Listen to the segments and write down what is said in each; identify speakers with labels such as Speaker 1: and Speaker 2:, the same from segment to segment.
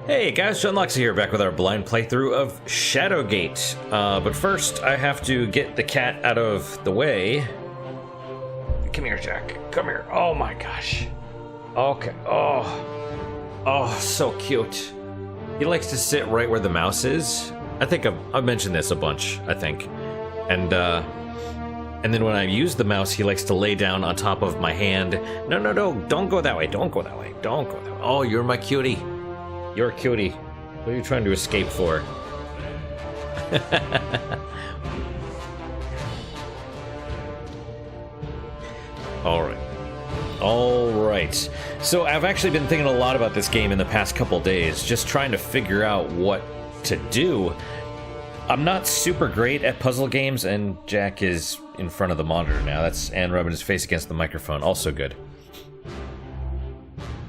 Speaker 1: Hey guys, John Loxy here, back with our blind playthrough of Shadowgate. But first, I have to get the cat out of the way. Come here, Jack. Come here. Oh my gosh. Okay. Oh, so cute. He likes to sit right where the mouse is. I think I've mentioned this a bunch, I think. And then when I use the mouse, he likes to lay down on top of my hand. No, don't go that way. Don't go that way. Don't go that way. Oh, you're my cutie. You're a cutie. What are you trying to escape for? Alright. So I've actually been thinking a lot about this game in the past couple days, just trying to figure out what to do. I'm not super great at puzzle games, and Jack is in front of the monitor now. That's and rubbing his face against the microphone. Also good.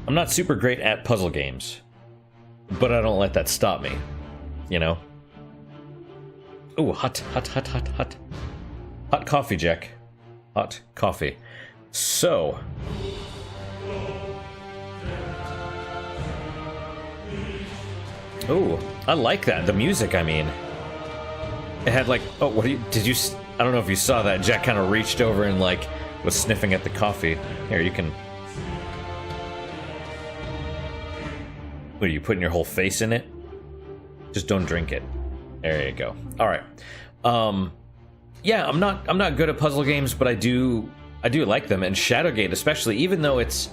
Speaker 1: I'm not super great at puzzle games, but I don't let that stop me, you know? Ooh, hot. Hot coffee, Jack. Hot coffee. So... Ooh, I like that. The music, I mean. It had like... Oh, what did you... I don't know if you saw that. Jack kind of reached over and like was sniffing at the coffee. Here, you can... What, are you putting your whole face in it? Just don't drink it. There you go. All right. Yeah, I'm not good at puzzle games, but I do like them, and Shadowgate especially, even though it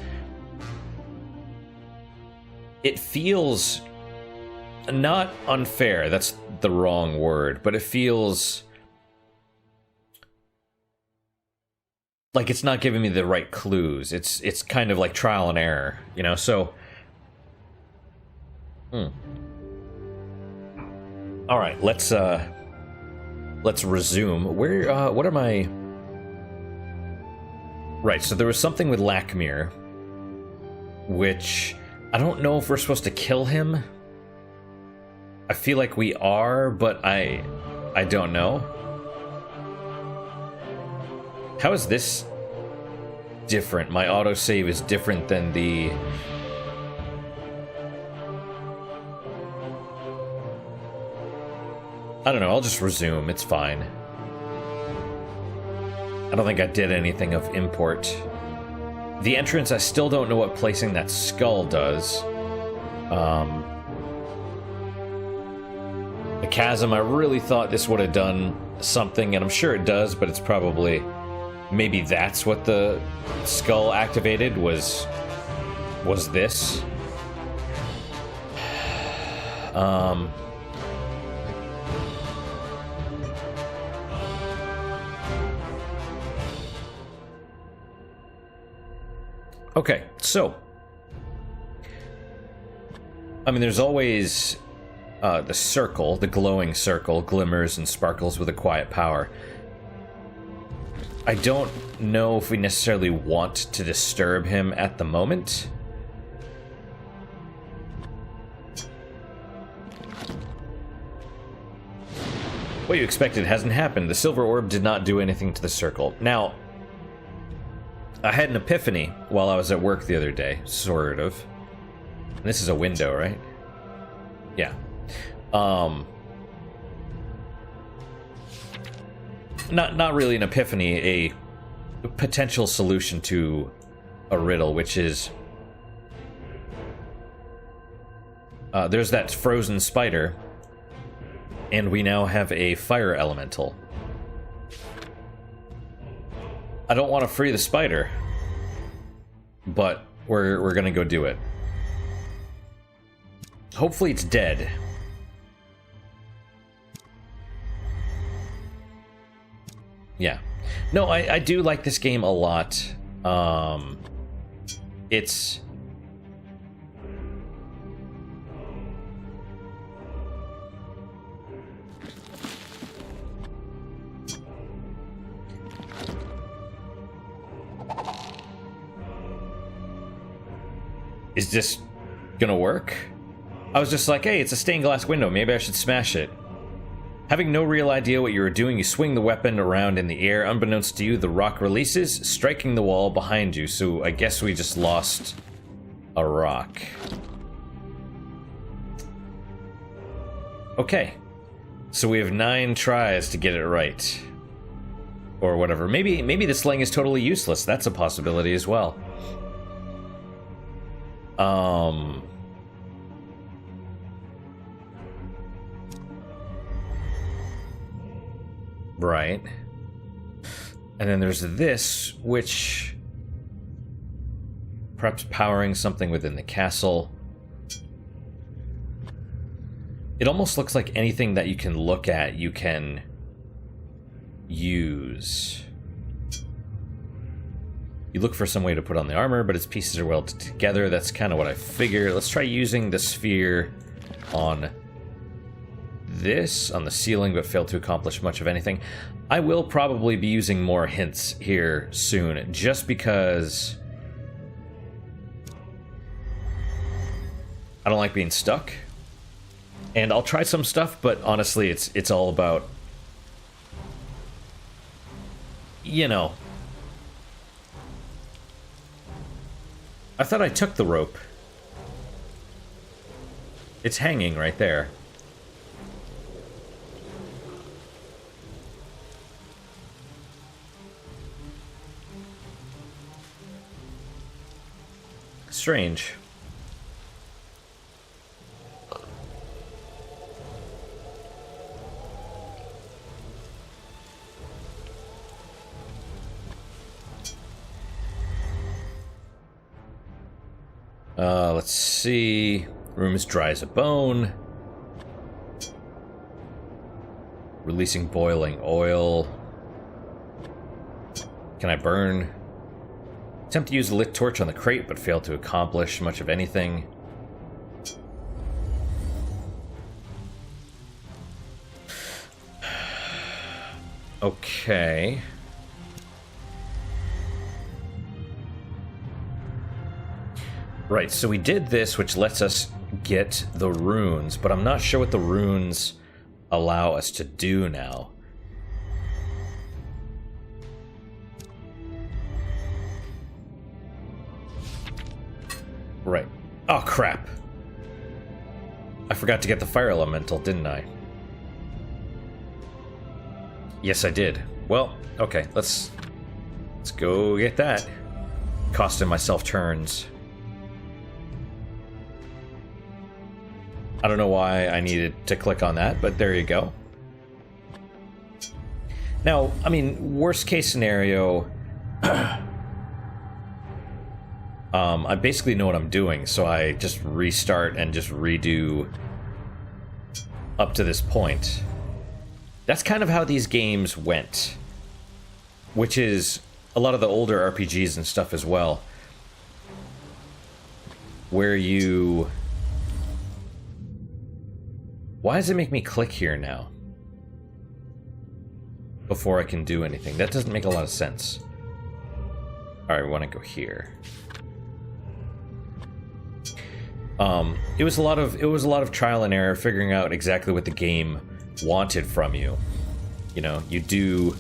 Speaker 1: feels not unfair. That's the wrong word, but it feels like it's not giving me the right clues. It's kind of like trial and error, you know. So all right, let's resume. Where what am I? Right, so there was something with Lakmir, which I don't know if we're supposed to kill him. I feel like we are, but I don't know. How is this different? My autosave is different than the... I don't know, I'll just resume, it's fine. I don't think I did anything of import. The entrance, I still don't know what placing that skull does. The chasm, I really thought this would have done something, and I'm sure it does, but it's probably... Maybe that's what the skull activated, was this. Okay, so, I mean, there's always the circle, the glowing circle, glimmers and sparkles with a quiet power. I don't know if we necessarily want to disturb him at the moment. What you expected hasn't happened. The silver orb did not do anything to the circle. Now, I had an epiphany while I was at work the other day, sort of. And this is a window, right? Yeah. Not really an epiphany, a potential solution to a riddle, which is... there's that frozen spider, and we now have a fire elemental. I don't want to free the spider, but we're gonna go do it. Hopefully it's dead. Yeah. No, I do like this game a lot. It's... Is this gonna work? I was just like, hey, it's a stained glass window, maybe I should smash it. Having no real idea what you were doing, you swing the weapon around in the air. Unbeknownst to you, the rock releases, striking the wall behind you. So I guess we just lost a rock. Okay. So we have 9 tries to get it right. Or whatever. Maybe the sling is totally useless. That's a possibility as well. Right. And then there's this, which... perhaps powering something within the castle. It almost looks like anything that you can look at, you can use. You look for some way to put on the armor, but its pieces are welded together. That's kind of what I figure. Let's try using the sphere on this, on the ceiling, but fail to accomplish much of anything. I will probably be using more hints here soon, just because I don't like being stuck. And I'll try some stuff, but honestly, it's all about, you know. I thought I took the rope. It's hanging right there. Strange. Let's see. Room is dry as a bone. Releasing boiling oil. Can I burn? Attempt to use a lit torch on the crate, but fail to accomplish much of anything. Okay. Right, so we did this, which lets us get the runes, but I'm not sure what the runes allow us to do now. Right. Oh, crap. I forgot to get the fire elemental, didn't I? Yes, I did. Well, okay, let's go get that. Costing myself turns. I don't know why I needed to click on that, but there you go. Now, I mean, worst case scenario, I basically know what I'm doing, so I just restart and just redo up to this point. That's kind of how these games went, which is a lot of the older RPGs and stuff as well, where you... Why does it make me click here now? Before I can do anything. That doesn't make a lot of sense. Alright, we want to go here. It was a lot of trial and error, figuring out exactly what the game wanted from you. You know, you do...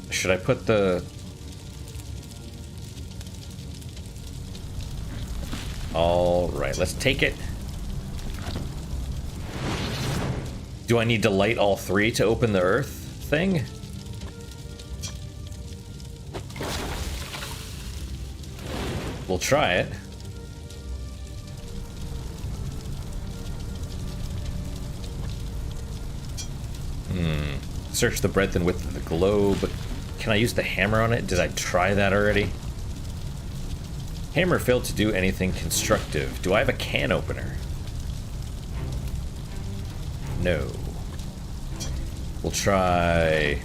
Speaker 1: Should I put the... Alright, let's take it. Do I need to light all 3 to open the earth thing? We'll try it. Search the breadth and width of the globe. Can I use the hammer on it? Did I try that already? Hammer failed to do anything constructive. Do I have a can opener? No. We'll try...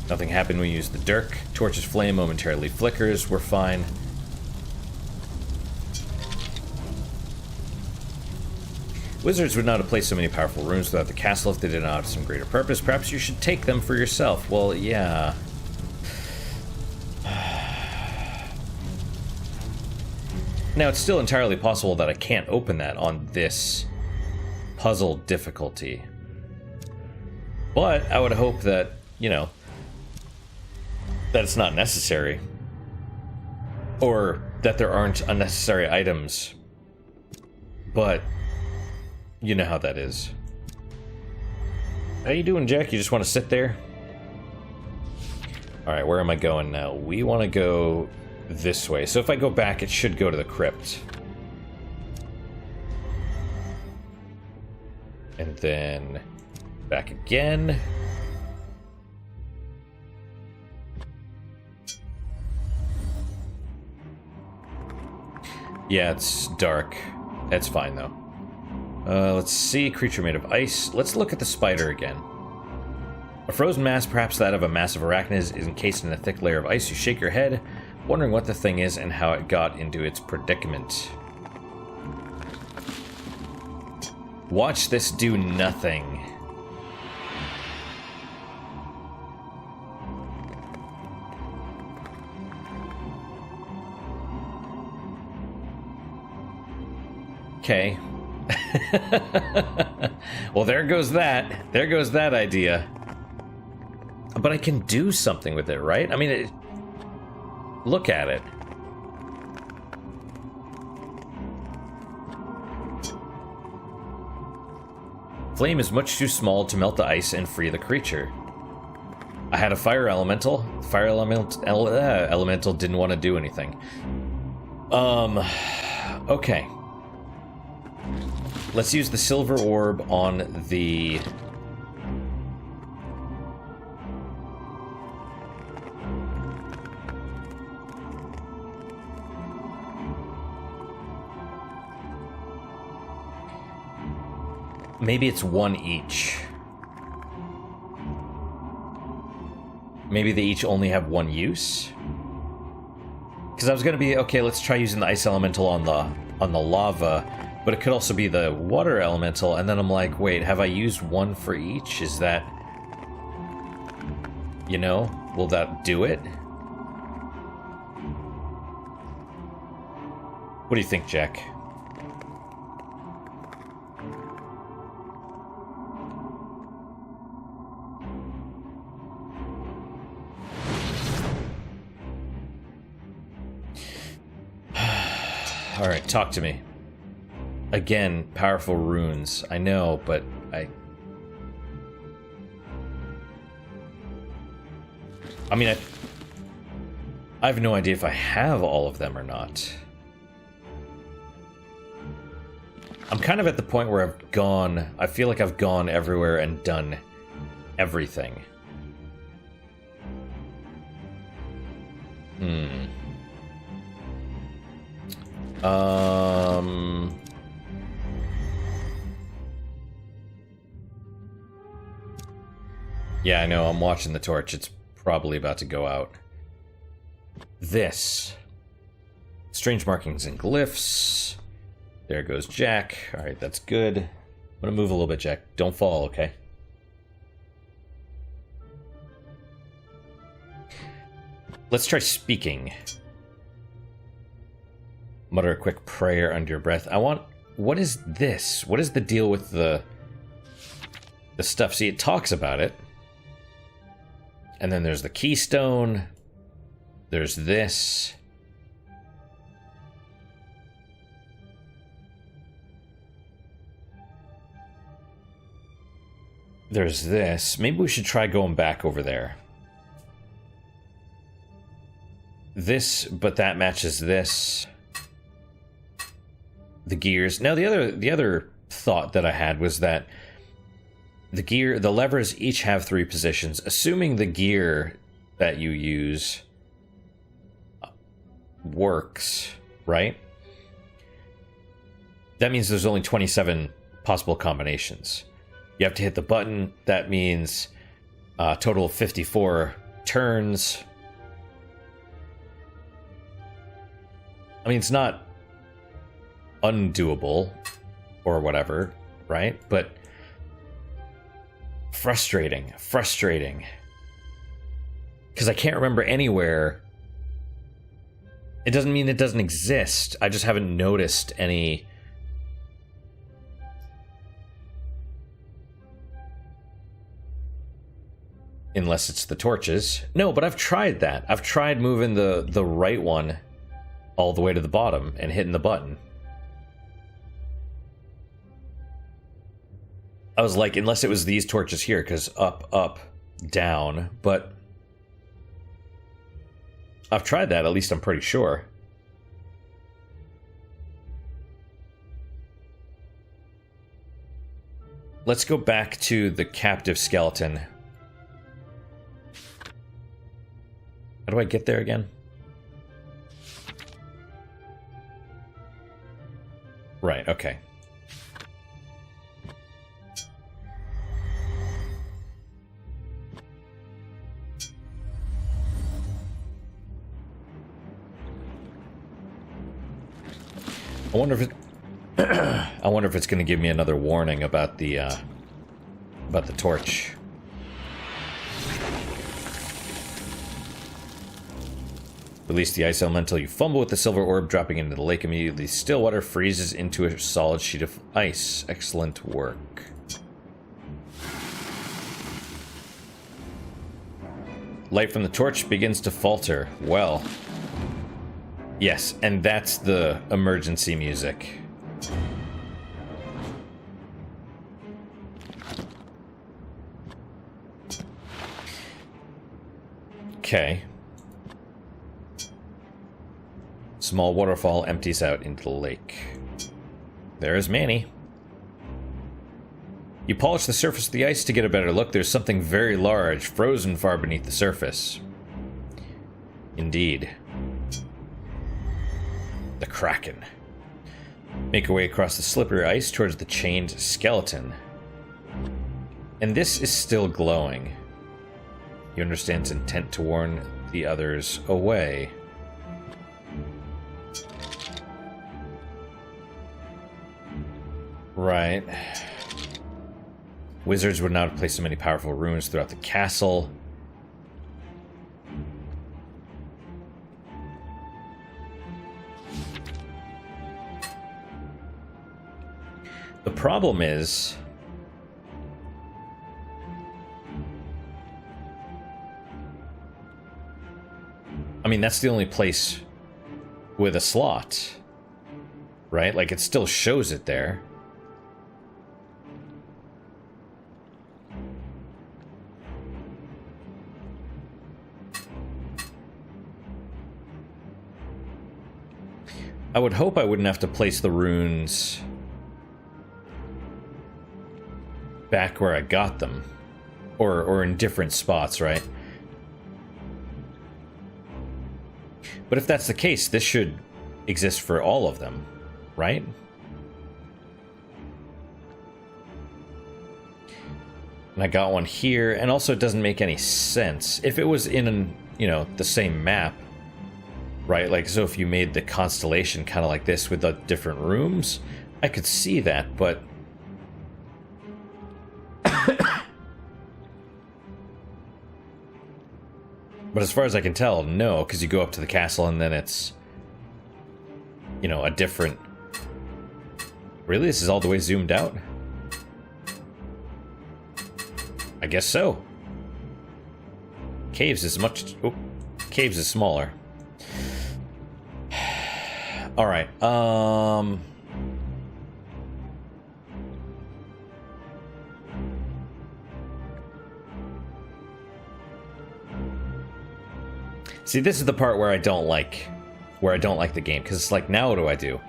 Speaker 1: Nothing happened when we used the dirk. Torch's flame momentarily flickers. We're fine. Wizards would not have placed so many powerful runes throughout the castle if they did not have some greater purpose. Perhaps you should take them for yourself. Well, yeah. Now, it's still entirely possible that I can't open that on this puzzle difficulty. But I would hope that, you know, that it's not necessary. Or that there aren't unnecessary items But you know how that is. How you doing, Jack? You just want to sit there? Alright, where am I going now? We want to go this way. So if I go back, it should go to the crypt. And then back again. Yeah, it's dark. That's fine, though. Let's see. Creature made of ice. Let's look at the spider again. A frozen mass, perhaps that of a massive arachnid, is encased in a thick layer of ice. You shake your head, wondering what the thing is and how it got into its predicament. Watch this do nothing. Okay. Well, there goes that. There goes that idea. But I can do something with it, right? I mean, look at it. Flame is much too small to melt the ice and free the creature. I had a fire elemental. Fire elemental didn't want to do anything. Okay. Let's use the silver orb on the... Maybe it's one each. Maybe they each only have one use? Because I was going to be, okay, let's try using the ice elemental on the lava, but it could also be the water elemental, and then I'm like, wait, have I used one for each? Is that... You know, will that do it? What do you think, Jack? Alright, talk to me. Again, powerful runes. I know, but I mean, I have no idea if I have all of them or not. I'm kind of at the point where I feel like I've gone everywhere and done everything. Yeah, I know, I'm watching the torch. It's probably about to go out. This. Strange markings and glyphs. There goes Jack. Alright, that's good. I'm gonna move a little bit, Jack. Don't fall, okay? Let's try speaking. Mutter a quick prayer under your breath. What is this? What is the deal with the stuff? See, it talks about it. And then there's the keystone. There's this. There's this. Maybe we should try going back over there. This, but that matches this. The gears. Now, the other thought that I had was that the levers each have 3 positions. Assuming the gear that you use works, right? That means there's only 27 possible combinations. You have to hit the button. That means a total of 54 turns. I mean, it's not undoable or whatever, right? But frustrating. Because I can't remember anywhere. It doesn't mean it doesn't exist. I just haven't noticed any... Unless it's the torches. No, but I've tried that. I've tried moving the right one all the way to the bottom and hitting the button. I was like, unless it was these torches here, because up, up, down, but I've tried that, at least I'm pretty sure. Let's go back to the captive skeleton. How do I get there again? Right, okay. I wonder if it I wonder if it's going to give me another warning about the torch. Release the ice elemental. You fumble with the silver orb, dropping into the lake immediately. Still water freezes into a solid sheet of ice. Excellent work. Light from the torch begins to falter. Well, yes, and that's the emergency music. Okay. Small waterfall empties out into the lake. There is Manny. You polish the surface of the ice to get a better look. There's something very large, frozen far beneath the surface. Indeed. The Kraken. Make your way across the slippery ice towards the chained skeleton. And this is still glowing. You understand its intent to warn the others away. Right. Wizards would not have placed so many powerful runes throughout the castle. The problem is, I mean, that's the only place with a slot, right? Like, it still shows it there. I would hope I wouldn't have to place the runes back where I got them, or in different spots, right? But if that's the case, this should exist for all of them, right? And I got one here, and also it doesn't make any sense. If it was in, the same map, right? Like, so if you made the constellation kind of like this with the different rooms, I could see that, but but as far as I can tell, no, because you go up to the castle and then it's, a different... Really? This is all the way zoomed out? I guess so. Caves is much... Oh, Caves is smaller. Alright, see, this is the part where I don't like the game, because it's like, now what do I do?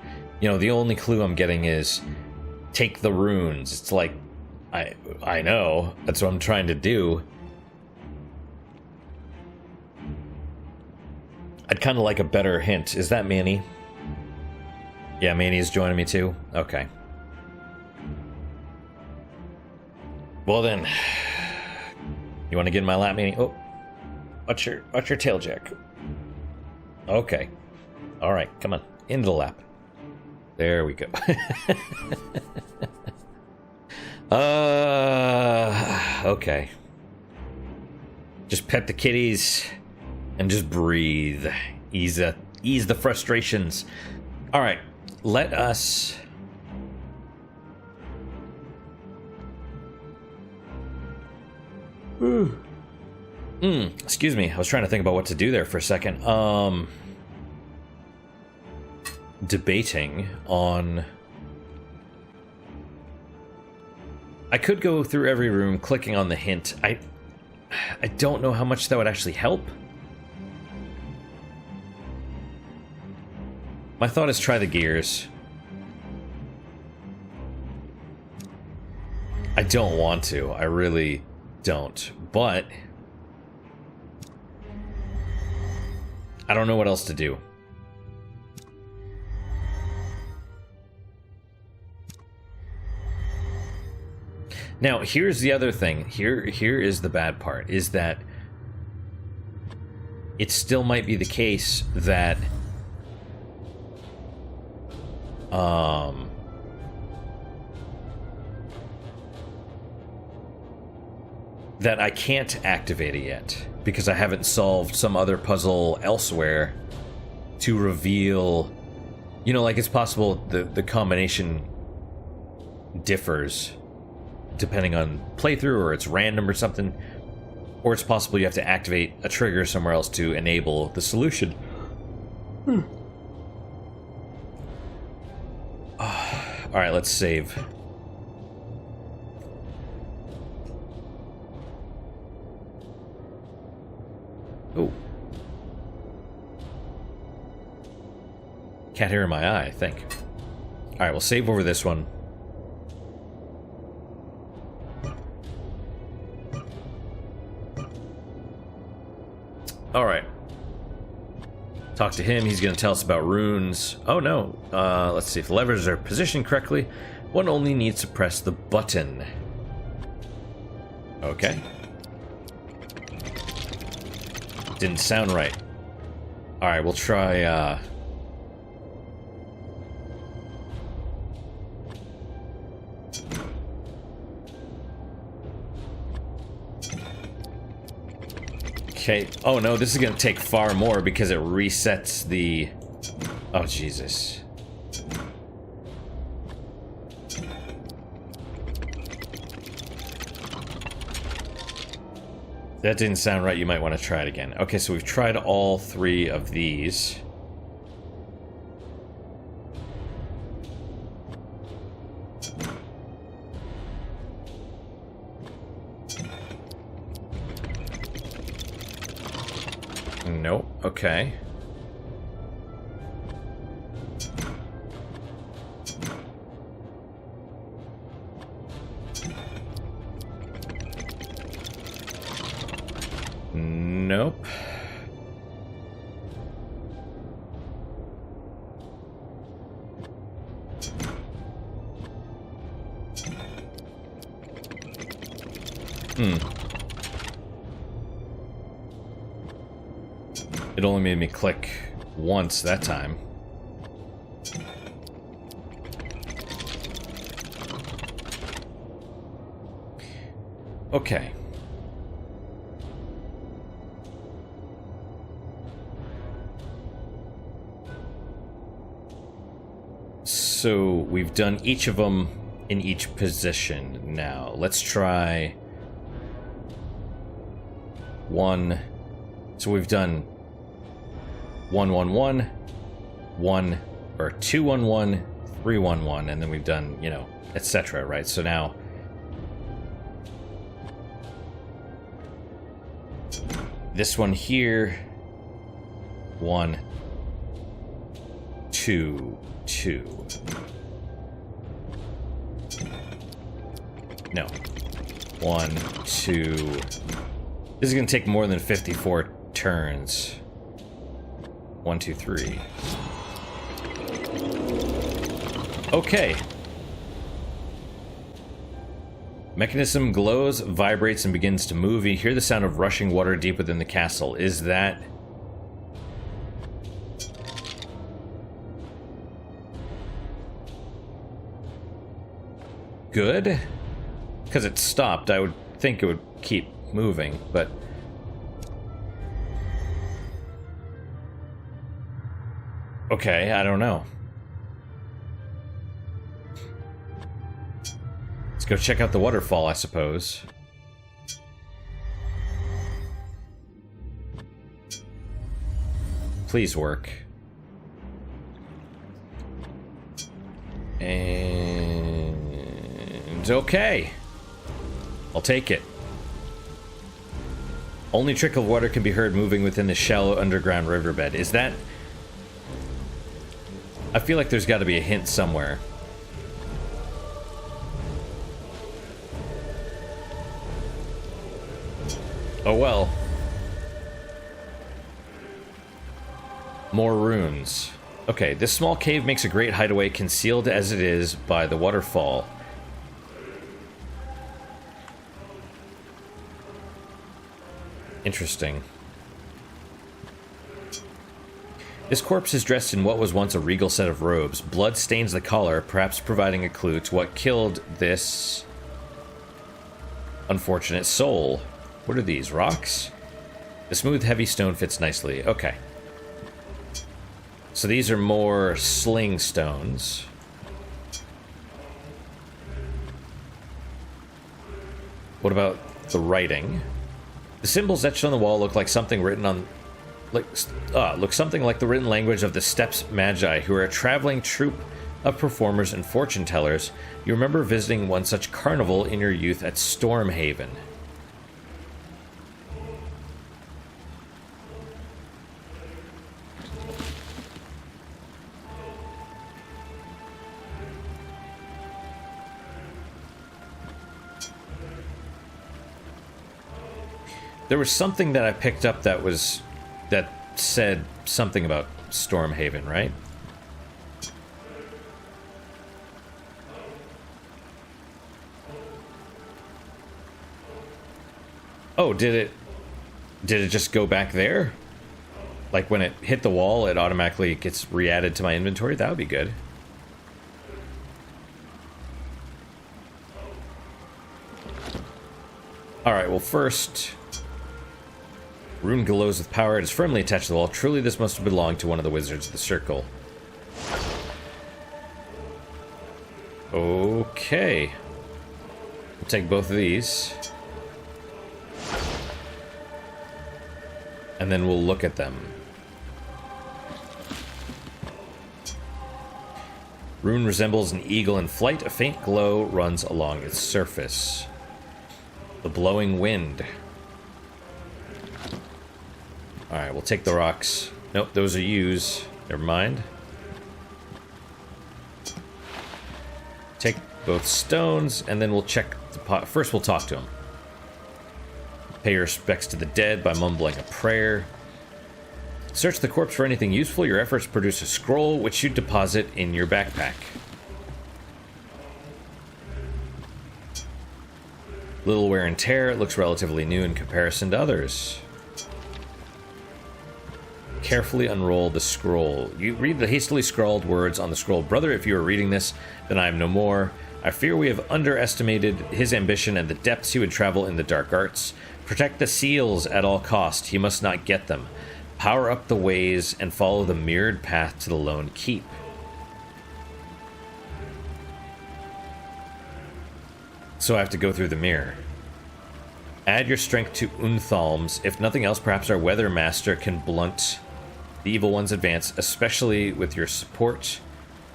Speaker 1: The only clue I'm getting is take the runes. It's like, I know, that's what I'm trying to do. I'd kind of like a better hint. Is that Manny? Yeah, Manny is joining me too? Okay. Well then, you want to get in my lap, Manny? Oh, watch your tail, Jack. Okay. All right, come on, into the lap. There we go. Okay. Just pet the kitties and just breathe. Ease the frustrations. All right, let us... Excuse me. I was trying to think about what to do there for a second. Debating on I could go through every room clicking on the hint. I don't know how much that would actually help. My thought is try the gears. I don't want to. I really don't. But I don't know what else to do. Now, here's the other thing. Here is the bad part, is that it still might be the case that that I can't activate it yet because I haven't solved some other puzzle elsewhere to reveal, you know, like it's possible the combination differs depending on playthrough, or it's random or something, or it's possible you have to activate a trigger somewhere else to enable the solution. Alright, let's save. Oh. Cat hair in my eye, I think. Alright, we'll save over this one. Alright. Talk to him, he's going to tell us about runes. Oh no, let's see, if the levers are positioned correctly, one only needs to press the button. Okay. Didn't sound right. Alright, we'll try, Okay. Oh no, this is gonna take far more because it resets the... Oh, Jesus. That didn't sound right. You might want to try it again. Okay, so we've tried all three of these. Nope. Okay. Nope. It only made me click once that time. Okay. So we've done each of them in each position. Now let's try one. So we've done 1 1 1 1 or 2 1 1 3 1 1, and then we've done, you know, etc. Right? So now this one here, 1 2 2. No. 1 2. This is gonna take more than 54 turns. 1 2 3. Okay. Mechanism glows, vibrates, and begins to move. You hear the sound of rushing water deep within the castle. Is that... good? Because it stopped. I would think it would keep moving, but... okay, I don't know. Let's go check out the waterfall, I suppose. Please work. And... okay. I'll take it. Only trickle of water can be heard moving within the shallow underground riverbed. Is that... I feel like there's got to be a hint somewhere. Oh well. More runes. Okay, this small cave makes a great hideaway, concealed as it is by the waterfall. Interesting. This corpse is dressed in what was once a regal set of robes. Blood stains the collar, perhaps providing a clue to what killed this unfortunate soul. What are these, rocks? The smooth, heavy stone fits nicely. Okay. So these are more sling stones. What about the writing? The symbols etched on the wall look like something written on... look something like the written language of the Steppes Magi, who are a traveling troupe of performers and fortune tellers. You remember visiting one such carnival in your youth at Stormhaven. There was something that I picked up that said something about Stormhaven, right? Oh, did it just go back there? Like when it hit the wall, it automatically gets re-added to my inventory? That would be good. Alright, well first... Rune glows with power. It is firmly attached to the wall. Truly, this must have belonged to one of the wizards of the circle. Okay. We'll take both of these. And then we'll look at them. Rune resembles an eagle in flight. A faint glow runs along its surface. The blowing wind. Alright, we'll take the rocks. Nope, those are used. Never mind. Take both stones, and then we'll check the pot. First, we'll talk to him. Pay your respects to the dead by mumbling a prayer. Search the corpse for anything useful. Your efforts produce a scroll, which you deposit in your backpack. Little wear and tear. It looks relatively new in comparison to others. Carefully unroll the scroll. You read the hastily scrawled words on the scroll. Brother, if you are reading this, then I am no more. I fear we have underestimated his ambition and the depths he would travel in the dark arts. Protect the seals at all cost. He must not get them. Power up the ways and follow the mirrored path to the lone keep. So I have to go through the mirror. Add your strength to Unthalm's. If nothing else, perhaps our weather master can blunt the evil one's advance, especially with your support.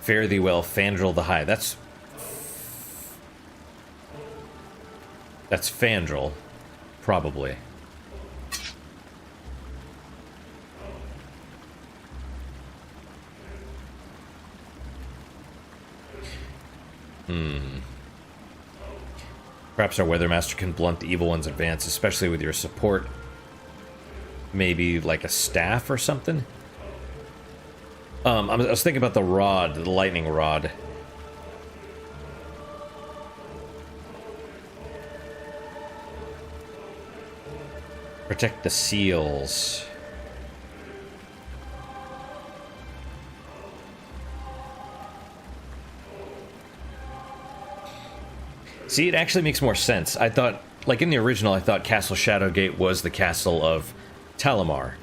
Speaker 1: Fare thee well, Fandral the High. That's Fandral, probably. Perhaps our weather master can blunt the evil one's advance, especially with your support. Maybe like a staff or something? I was thinking about the rod, the lightning rod. Protect the seals. See, it actually makes more sense. I thought, like in the original, I thought Castle Shadowgate was the castle of Talamar.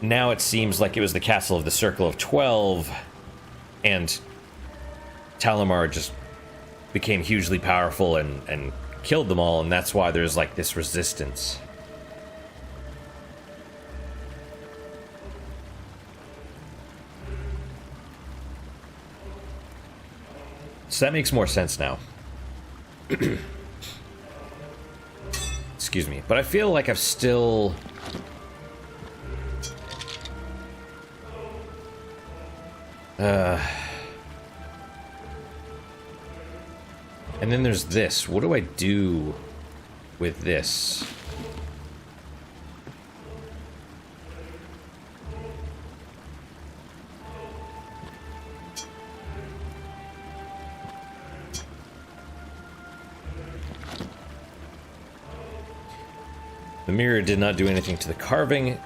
Speaker 1: Now it seems like it was the castle of the Circle of 12, and Talamar just became hugely powerful and killed them all, and that's why there's like this resistance. So that makes more sense now. excuse me. But I feel like I've still... And then there's this. What do I do with this? The mirror did not do anything to the carving.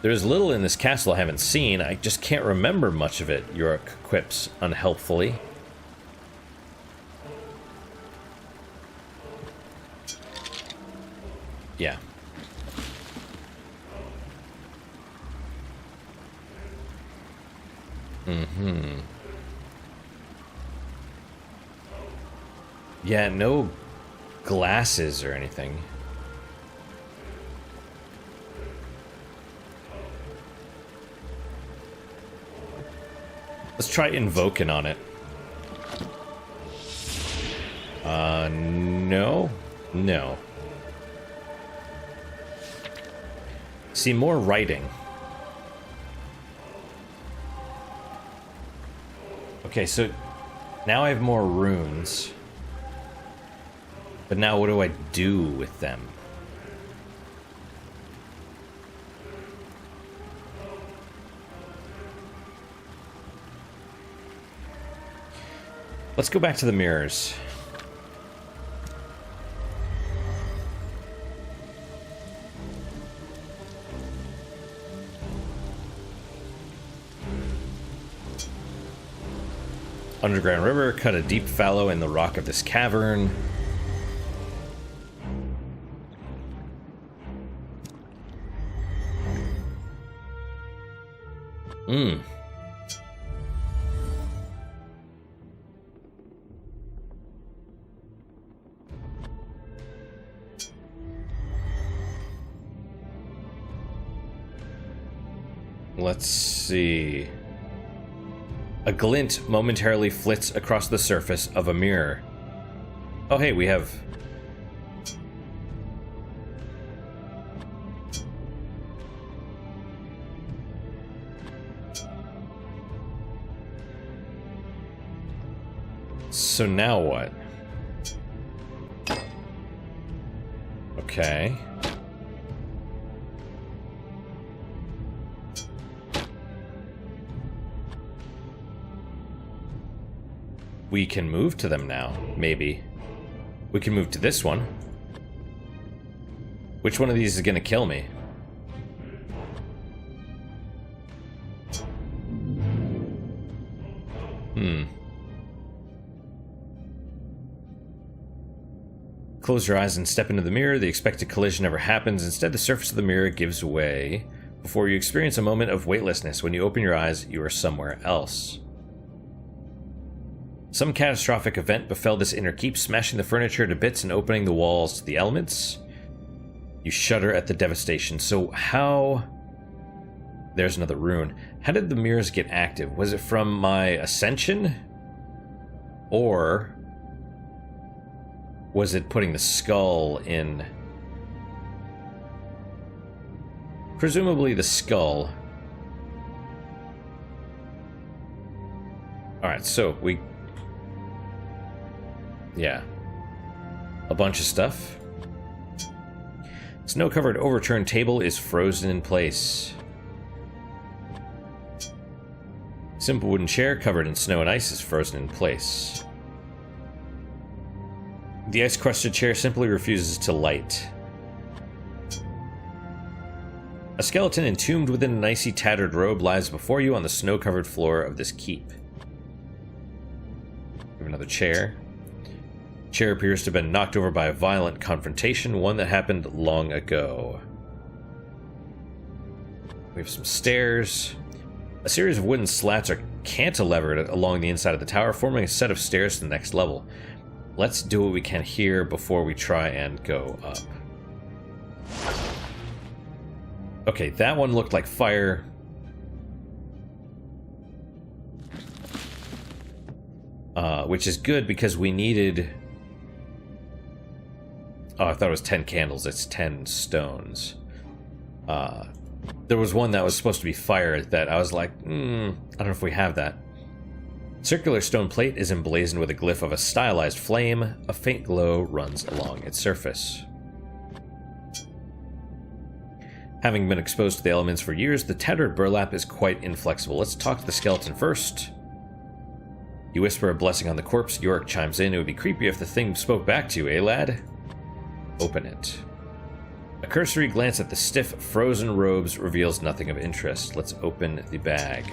Speaker 1: There's little in this castle I haven't seen. I just can't remember much of it, Yorick quips unhelpfully. Yeah. Mm-hmm. Yeah, no glasses or anything. Let's try invoking on it. No. No. See, more writing. Okay, so now I have more runes. But now what do I do with them? Let's go back to the mirrors. Underground river, cut a deep fallow in the rock of this cavern. Let's see. A glint momentarily flits across the surface of a mirror. Oh, hey, we have... So now what? Okay. We can move to them now, maybe. We can move to this one. Which one of these is gonna kill me? Close your eyes and step into the mirror. The expected collision never happens. Instead, the surface of the mirror gives way before you experience a moment of weightlessness. When you open your eyes, you are somewhere else. Some catastrophic event befell this inner keep, smashing the furniture to bits and opening the walls to the elements. You shudder at the devastation. So how... There's another rune. How did the mirrors get active? Was it from my ascension? Or was it putting the skull in? Presumably the skull. Alright, so we... Yeah. A bunch of stuff. Snow-covered overturned table is frozen in place. Simple wooden chair covered in snow and ice is frozen in place. The ice-crusted chair simply refuses to light. A skeleton entombed within an icy, tattered robe lies before you on the snow-covered floor of this keep. We have another chair. Chair appears to have been knocked over by a violent confrontation, one that happened long ago. We have some stairs. A series of wooden slats are cantilevered along the inside of the tower, forming a set of stairs to the next level. Let's do what we can here before we try and go up. Okay, that one looked like fire. Which is good because we needed... Oh, I thought it was 10 candles. It's 10 stones. There was one that was supposed to be fire that I was like, I don't know if we have that. Circular stone plate is emblazoned with a glyph of a stylized flame. A faint glow runs along its surface. Having been exposed to the elements for years, the tattered burlap is quite inflexible. Let's talk to the skeleton first. You whisper a blessing on the corpse. Yorick chimes in. It would be creepy if the thing spoke back to you, eh, lad? Open it. A cursory glance at the stiff, frozen robes reveals nothing of interest. Let's open the bag.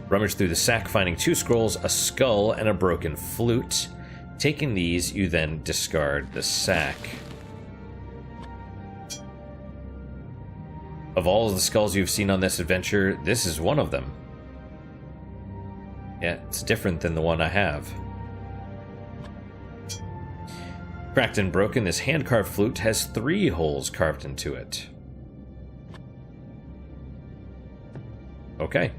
Speaker 1: Rummage through the sack, finding 2 scrolls, a skull, and a broken flute. Taking these, you then discard the sack. Of all of the skulls you've seen on this adventure, this is one of them. Yeah, it's different than the one I have. Cracked and broken, this hand-carved flute has 3 holes carved into it. Okay.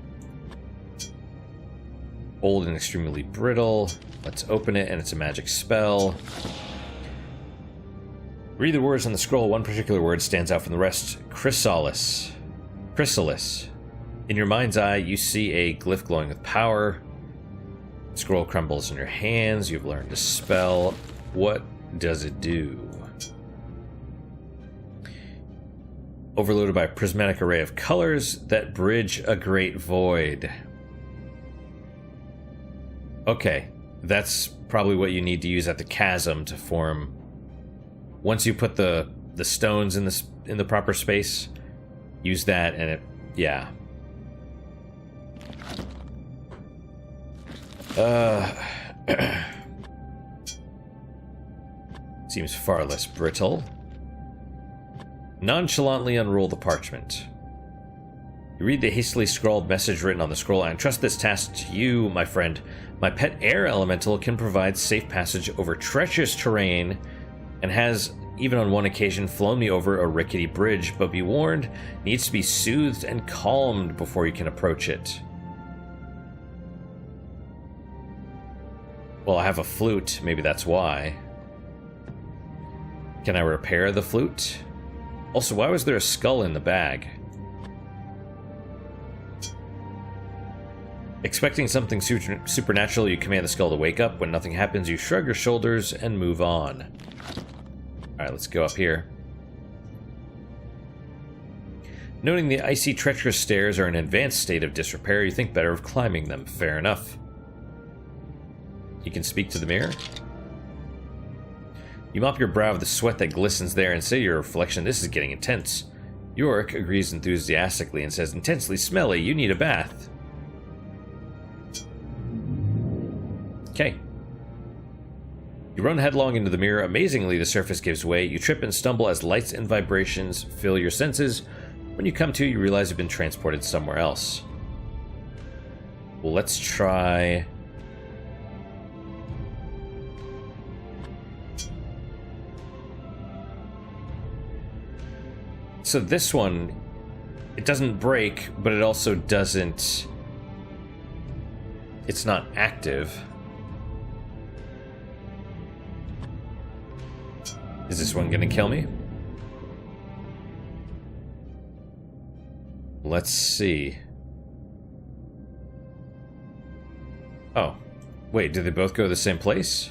Speaker 1: Old and extremely brittle. Let's open it, and it's a magic spell. Read the words on the scroll. One particular word stands out from the rest. Chrysalis. Chrysalis. In your mind's eye, you see a glyph glowing with power. The scroll crumbles in your hands. You've learned a spell. What does it do? Overloaded by a prismatic array of colors that bridge a great void. Okay, that's probably what you need to use at the chasm to form. Once you put the stones in the proper space, use that, and it, yeah. Seems far less brittle. Nonchalantly unroll the parchment. You read the hastily scrawled message written on the scroll. I entrust this task to you, my friend. My pet air elemental can provide safe passage over treacherous terrain and has, even on one occasion, flown me over a rickety bridge, but be warned, needs to be soothed and calmed before you can approach it. Well, I have a flute. Maybe that's why. Can I repair the flute? Also, why was there a skull in the bag? Expecting something supernatural, you command the skull to wake up. When nothing happens, you shrug your shoulders and move on. Alright, let's go up here. Noting the icy, treacherous stairs are in an advanced state of disrepair, you think better of climbing them. Fair enough. You can speak to the mirror. You mop your brow with the sweat that glistens there and say to your reflection, this is getting intense. Yorick agrees enthusiastically and says, intensely smelly, you need a bath. Okay. You run headlong into the mirror. Amazingly, the surface gives way. You trip and stumble as lights and vibrations fill your senses. When you come to, you realize you've been transported somewhere else. Well, let's try... So this one, it doesn't break, but it also doesn't... It's not active. Is this one gonna kill me? Let's see. Oh. Wait, do they both go to the same place?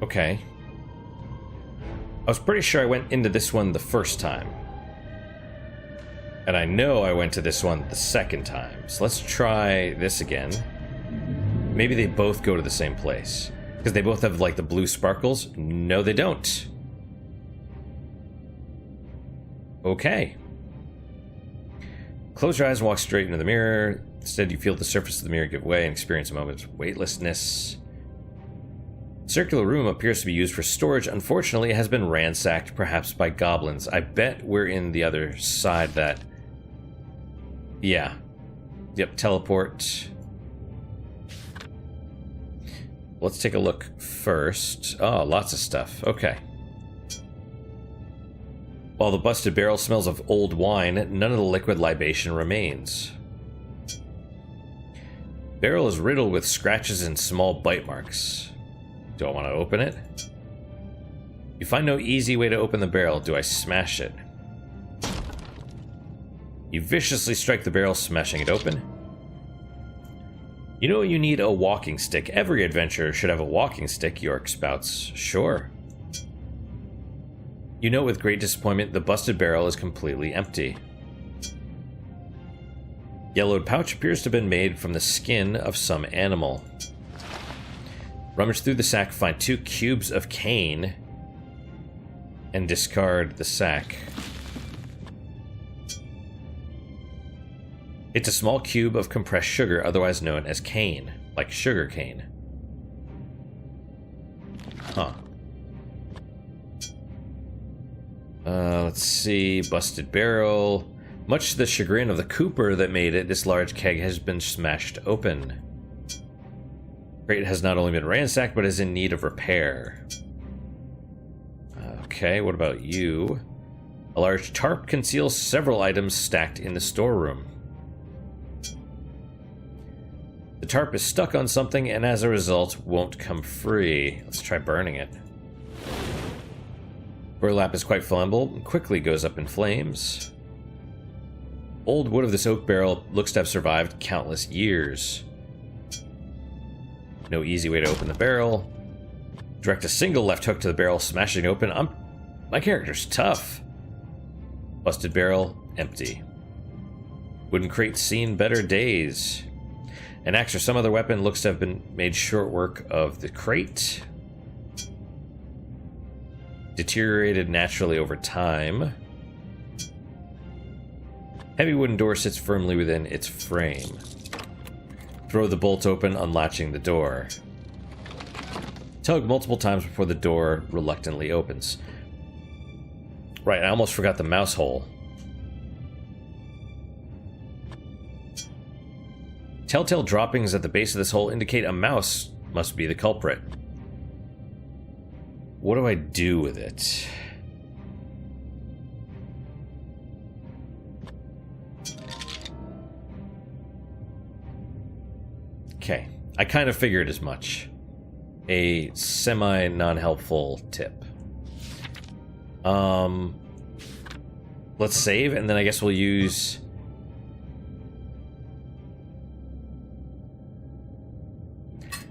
Speaker 1: Okay. I was pretty sure I went into this one the first time. And I know I went to this one the second time. So let's try this again. Maybe they both go to the same place. Because they both have, like, the blue sparkles. No, they don't. Okay. Close your eyes and walk straight into the mirror. Instead, you feel the surface of the mirror give way and experience a moment of weightlessness. Circular room appears to be used for storage. Unfortunately, it has been ransacked, perhaps by goblins. I bet we're in the other side that... Yeah. Yep, teleport. Let's take a look first. Oh, lots of stuff. Okay. While the busted barrel smells of old wine, none of the liquid libation remains. Barrel is riddled with scratches and small bite marks. Do I want to open it? You find no easy way to open the barrel. Do I smash it? You viciously strike the barrel, smashing it open. You know you need a walking stick. Every adventurer should have a walking stick, York spouts. Sure. You note with great disappointment the busted barrel is completely empty. Yellowed pouch appears to have been made from the skin of some animal. Rummage through the sack, find 2 cubes of cane, and discard the sack. It's a small cube of compressed sugar, otherwise known as cane, like sugar cane. Huh. Let's see, busted barrel. Much to the chagrin of the cooper that made it, this large keg has been smashed open. Crate has not only been ransacked, but is in need of repair. Okay, what about you? A large tarp conceals several items stacked in the storeroom. The tarp is stuck on something and as a result won't come free. Let's try burning it. Burlap is quite flammable and quickly goes up in flames. Old wood of this oak barrel looks to have survived countless years. No easy way to open the barrel. Direct a single left hook to the barrel, smashing it open. My character's tough. Busted barrel, empty. Wooden crate seen better days. An axe or some other weapon looks to have been made short work of the crate. Deteriorated naturally over time. Heavy wooden door sits firmly within its frame. Throw the bolt open, unlatching the door. Tug multiple times before the door reluctantly opens. Right, I almost forgot the mouse hole. Telltale droppings at the base of this hole indicate a mouse must be the culprit. What do I do with it? Okay, I kind of figured as much. A semi-non-helpful tip. Let's save, and then I guess we'll use...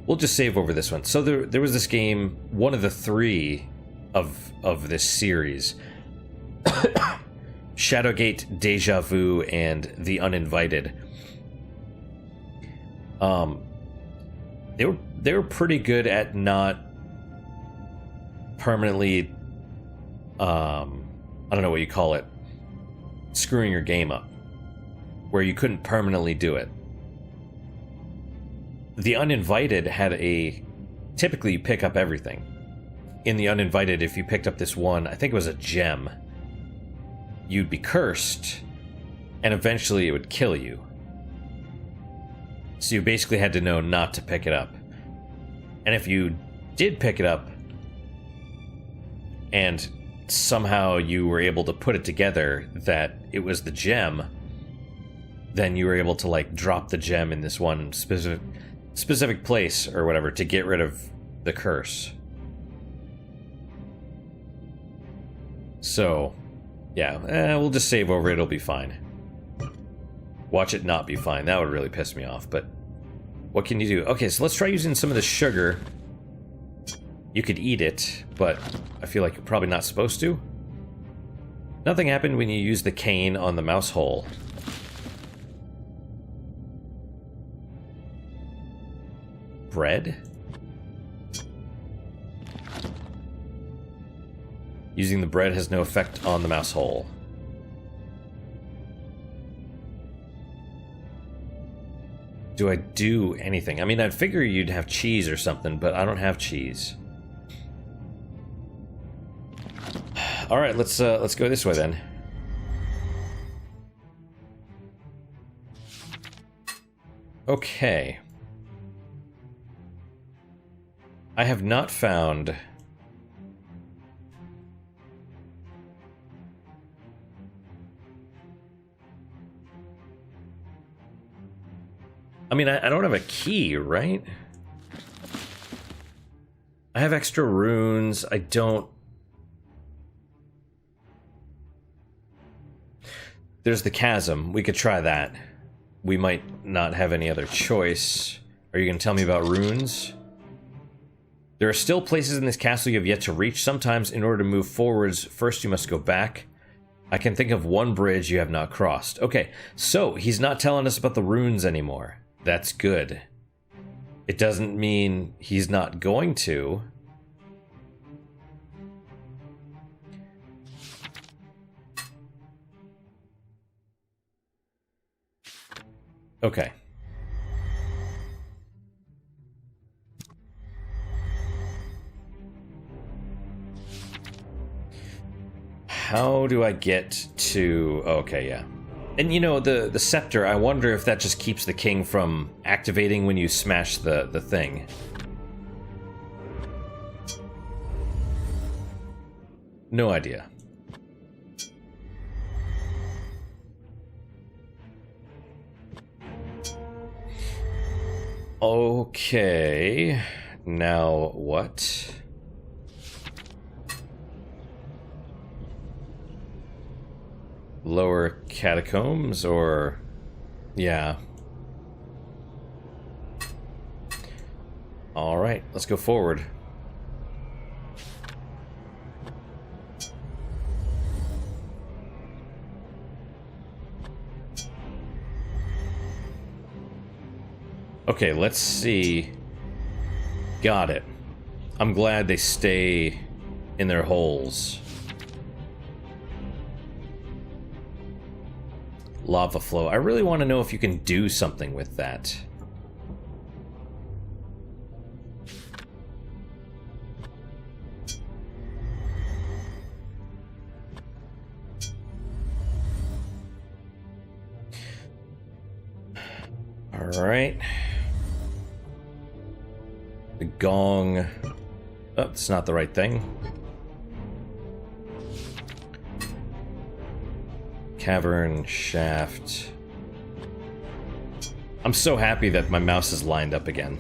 Speaker 1: We'll just save over this one. So there was this game, one of the 3 of this series. Shadowgate, Deja Vu, and The Uninvited. They were pretty good at not permanently, I don't know what you call it, screwing your game up, where you couldn't permanently do it. The Uninvited had typically you pick up everything. In The Uninvited, if you picked up this one, I think it was a gem, you'd be cursed, and eventually it would kill you. So you basically had to know not to pick it up. And if you did pick it up, and somehow you were able to put it together that it was the gem, then you were able to, like, drop the gem in this one specific place or whatever to get rid of the curse. So, yeah, we'll just save over it, it'll be fine. Watch it not be fine, that would really piss me off, but what can you do? Okay, so let's try using some of the sugar. You could eat it, but I feel like you're probably not supposed to. Nothing happened when you used the cane on the mouse hole. Bread? Using the bread has no effect on the mouse hole. Do I do anything? I mean, I'd figure you'd have cheese or something, but I don't have cheese. All right, let's go this way then. Okay. I have not found I mean, I don't have a key, right? I have extra runes. I don't... There's the chasm. We could try that. We might not have any other choice. Are you going to tell me about runes? There are still places in this castle you have yet to reach. Sometimes, in order to move forwards, first you must go back. I can think of one bridge you have not crossed. Okay, so he's not telling us about the runes anymore. That's good. It doesn't mean he's not going to. Okay. How do I get to... Okay, yeah. And you know, the scepter, I wonder if that just keeps the king from activating when you smash the thing. No idea. Okay. Now what? Lower catacombs, or... Yeah. Alright, let's go forward. Okay, let's see. Got it. I'm glad they stay in their holes. Lava flow. I really want to know if you can do something with that. All right. The gong. Oh, it's not the right thing. Cavern, shaft. I'm so happy that my mouse is lined up again.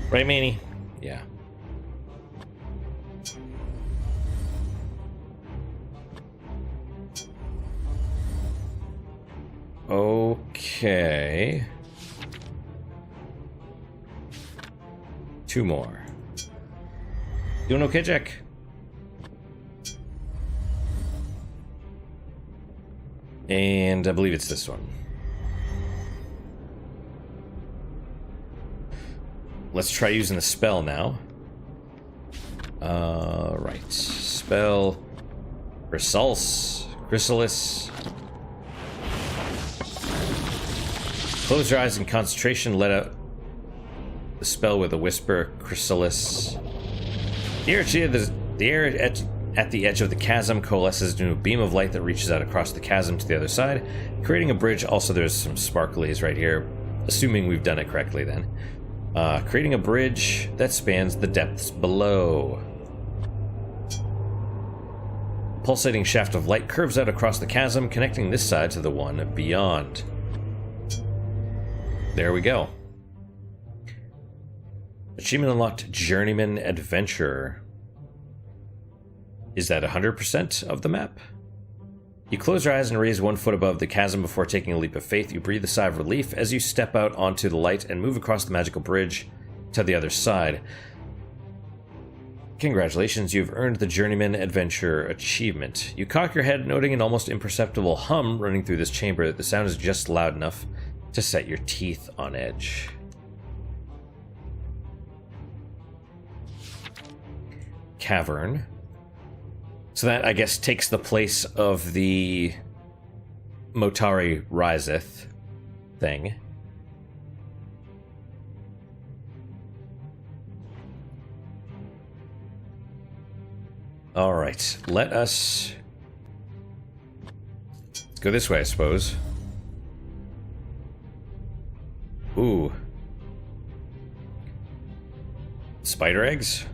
Speaker 1: Right, Manny? Yeah. Okay. 2 more. Doing okay, Jack? And I believe it's this one. Let's try using the spell now. Right. Spell. Chrysalis. Close your eyes in concentration. Let out the spell with a whisper. Chrysalis. The air at the edge of the chasm coalesces into a beam of light that reaches out across the chasm to the other side, creating a bridge. Also, there's some sparklies right here, assuming we've done it correctly then. Creating a bridge that spans the depths below. Pulsating shaft of light curves out across the chasm, connecting this side to the one beyond. There we go. Achievement unlocked, Journeyman Adventurer. Is that 100% of the map? You close your eyes and raise 1 foot above the chasm before taking a leap of faith. You breathe a sigh of relief as you step out onto the light and move across the magical bridge to the other side. Congratulations, you've earned the Journeyman Adventure achievement. You cock your head, noting an almost imperceptible hum running through this chamber. The sound is just loud enough to set your teeth on edge. Cavern. So that, I guess, takes the place of the Motari Riseth thing. Alright, let's go this way, I suppose. Ooh. Spider eggs?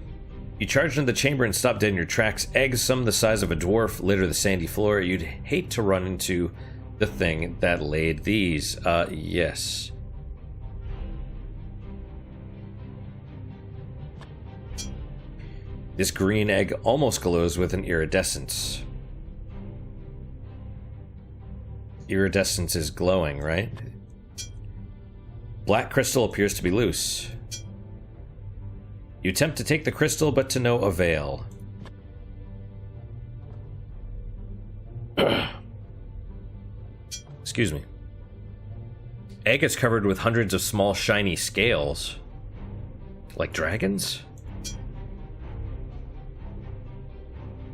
Speaker 1: You charge into the chamber and stop dead in your tracks. Eggs, some the size of a dwarf, litter the sandy floor. You'd hate to run into the thing that laid these. Yes. This green egg almost glows with an iridescence. Iridescence is glowing, right? Black crystal appears to be loose. You attempt to take the crystal, but to no avail. Excuse me. Egg is covered with hundreds of small shiny scales. Like dragons?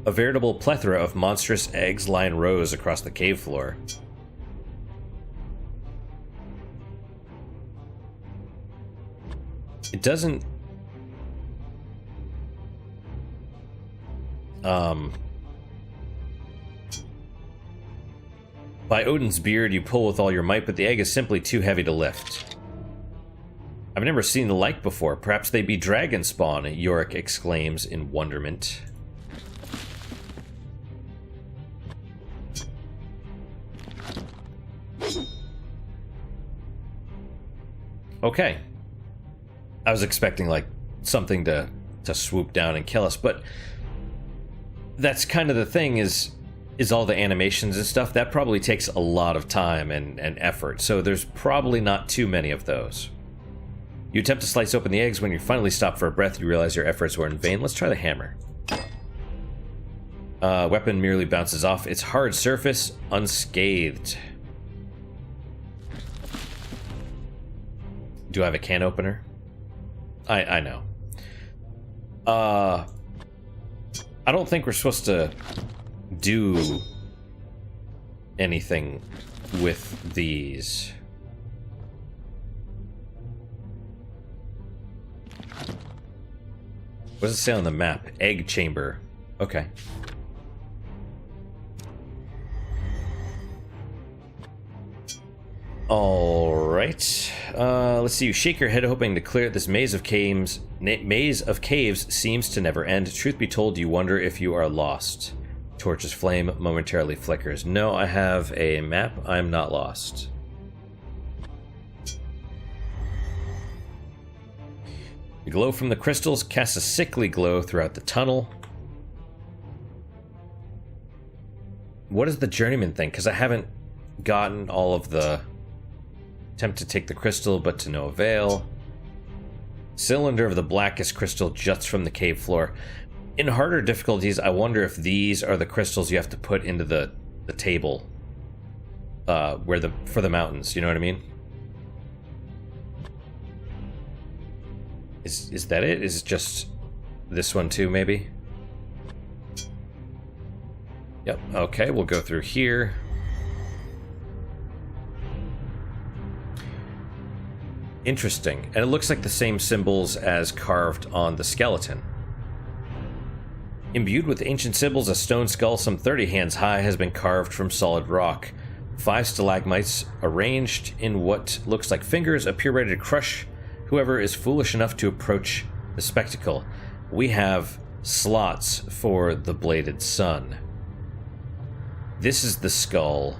Speaker 1: A veritable plethora of monstrous eggs lie in rows across the cave floor. It doesn't... By Odin's beard, you pull with all your might, but the egg is simply too heavy to lift. I've never seen the like before. Perhaps they be dragon spawn, Yorick exclaims in wonderment. Okay. I was expecting, like, something to swoop down and kill us, but that's kind of the thing, is all the animations and stuff. That probably takes a lot of time and effort, so there's probably not too many of those. You attempt to slice open the eggs. When you finally stop for a breath, you realize your efforts were in vain. Let's try the hammer. Weapon merely bounces off its hard surface, unscathed. Do I have a can opener? I know. I don't think we're supposed to do anything with these. What does it say on the map? Egg chamber. Okay. Alright. Let's see. You shake your head hoping to clear it. This maze of caves seems to never end. Truth be told, you wonder if you are lost. Torch's flame momentarily flickers. No, I have a map. I'm not lost. The glow from the crystals casts a sickly glow throughout the tunnel. What is the journeyman thing? Because I haven't gotten all of the... Attempt to take the crystal, but to no avail. Cylinder of the blackest crystal juts from the cave floor. In harder difficulties, I wonder if these are the crystals you have to put into the table. For the mountains, you know what I mean? Is that it? Is it just this one too, maybe? Yep, okay, we'll go through here. Interesting. And it looks like the same symbols as carved on the skeleton. Imbued with ancient symbols, a stone skull some 30 hands high has been carved from solid rock. 5 stalagmites, arranged in what looks like fingers, appear ready to crush whoever is foolish enough to approach the spectacle. We have slots for the bladed sun. This is the skull.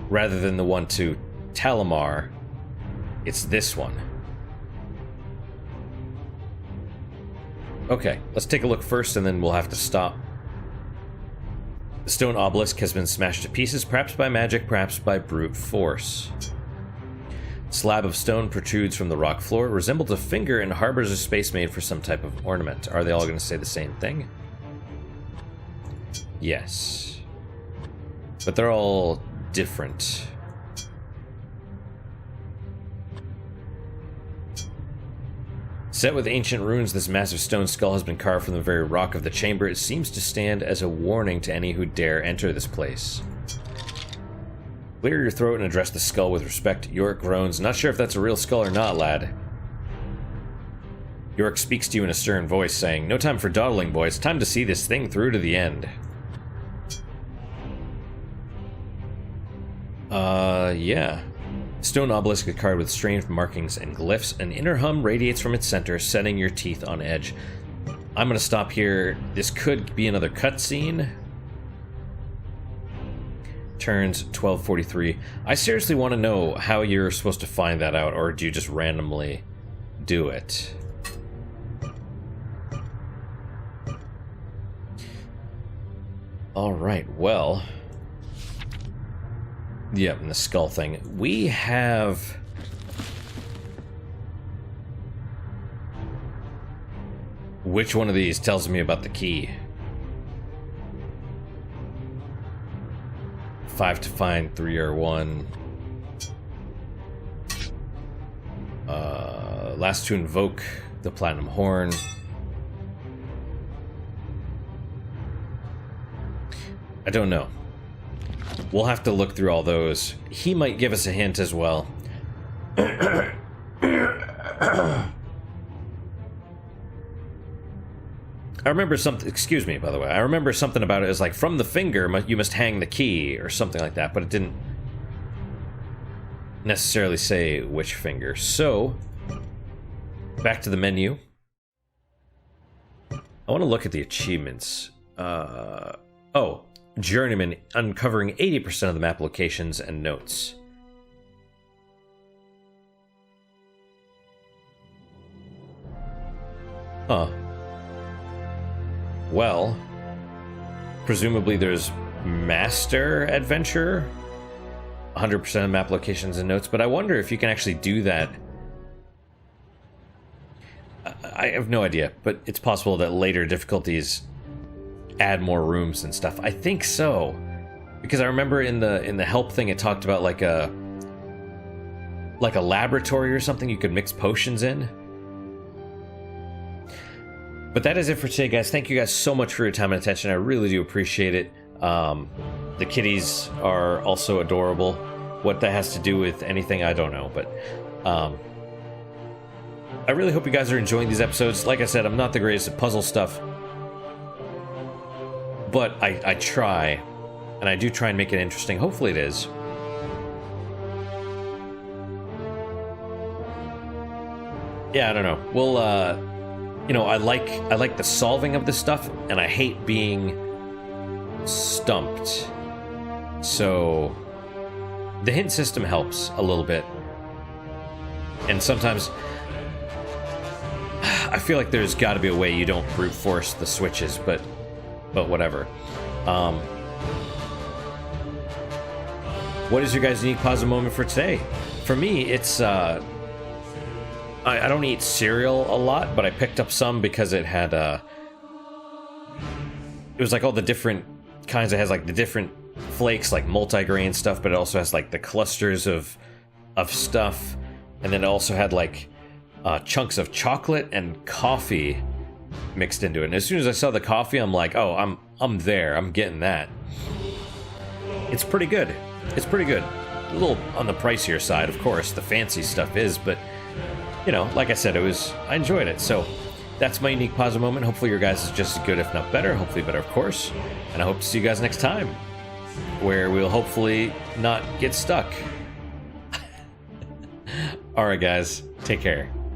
Speaker 1: Rather than the one to Talamar, it's this one. Okay, let's take a look first and then we'll have to stop. The stone obelisk has been smashed to pieces, perhaps by magic, perhaps by brute force. A slab of stone protrudes from the rock floor. It resembles a finger and harbors a space made for some type of ornament. Are they all going to say the same thing? Yes. But they're all different. Set with ancient runes, this massive stone skull has been carved from the very rock of the chamber. It seems to stand as a warning to any who dare enter this place. Clear your throat and address the skull with respect. Yorick groans. Not sure if that's a real skull or not, lad. Yorick speaks to you in a stern voice, saying, "No time for dawdling, boys. Time to see this thing through to the end." Yeah. Stone obelisk is carved with strange markings and glyphs. An inner hum radiates from its center, setting your teeth on edge. I'm gonna stop here. This could be another cutscene. turns 12:43. I seriously want to know how you're supposed to find that out, or do you just randomly do it? All right, well, yep, and the skull thing. We have which one of these tells me about the key? 5 to find, 3 or 1. Last to invoke the platinum horn. I don't know. We'll have to look through all those. He might give us a hint as well. I remember something, excuse me, by the way. I remember something about it as like, from the finger, you must hang the key, or something like that, but it didn't necessarily say which finger. So, back to the menu. I want to look at the achievements. Oh, Journeyman, uncovering 80% of the map locations and notes. Huh. Well, presumably there's Master Adventurer, 100% of map locations and notes, but I wonder if you can actually do that. I have no idea, but it's possible that later difficulties add more rooms and stuff. I think so, because I remember in the help thing it talked about like a laboratory or something you could mix potions in. But that is it for today, guys. Thank you guys so much for your time and attention. I really do appreciate it. The kitties are also adorable. What that has to do with anything, I don't know, but I really hope you guys are enjoying these episodes. Like I said, I'm not the greatest at puzzle stuff, but I try, and I do try and make it interesting. Hopefully it is. Yeah, I don't know. We'll, you know, I like the solving of this stuff, and I hate being stumped. So the hint system helps a little bit. And sometimes I feel like there's got to be a way you don't brute force the switches, but whatever. What is your guys' unique positive moment for today? For me, it's I don't eat cereal a lot, but I picked up some because it had it was like all the different kinds. It has like the different flakes, like multi-grain stuff, but it also has like the clusters of stuff, and then it also had like chunks of chocolate and coffee mixed into it. And as soon as I saw the coffee, I'm like, oh, I'm there. I'm getting that. It's pretty good. It's pretty good. A little on the pricier side, of course. The fancy stuff is, but you know, like I said, I enjoyed it. So that's my unique positive moment. Hopefully your guys is just as good, if not better. Hopefully better, of course. And I hope to see you guys next time, where we'll hopefully not get stuck. All right, guys. Take care.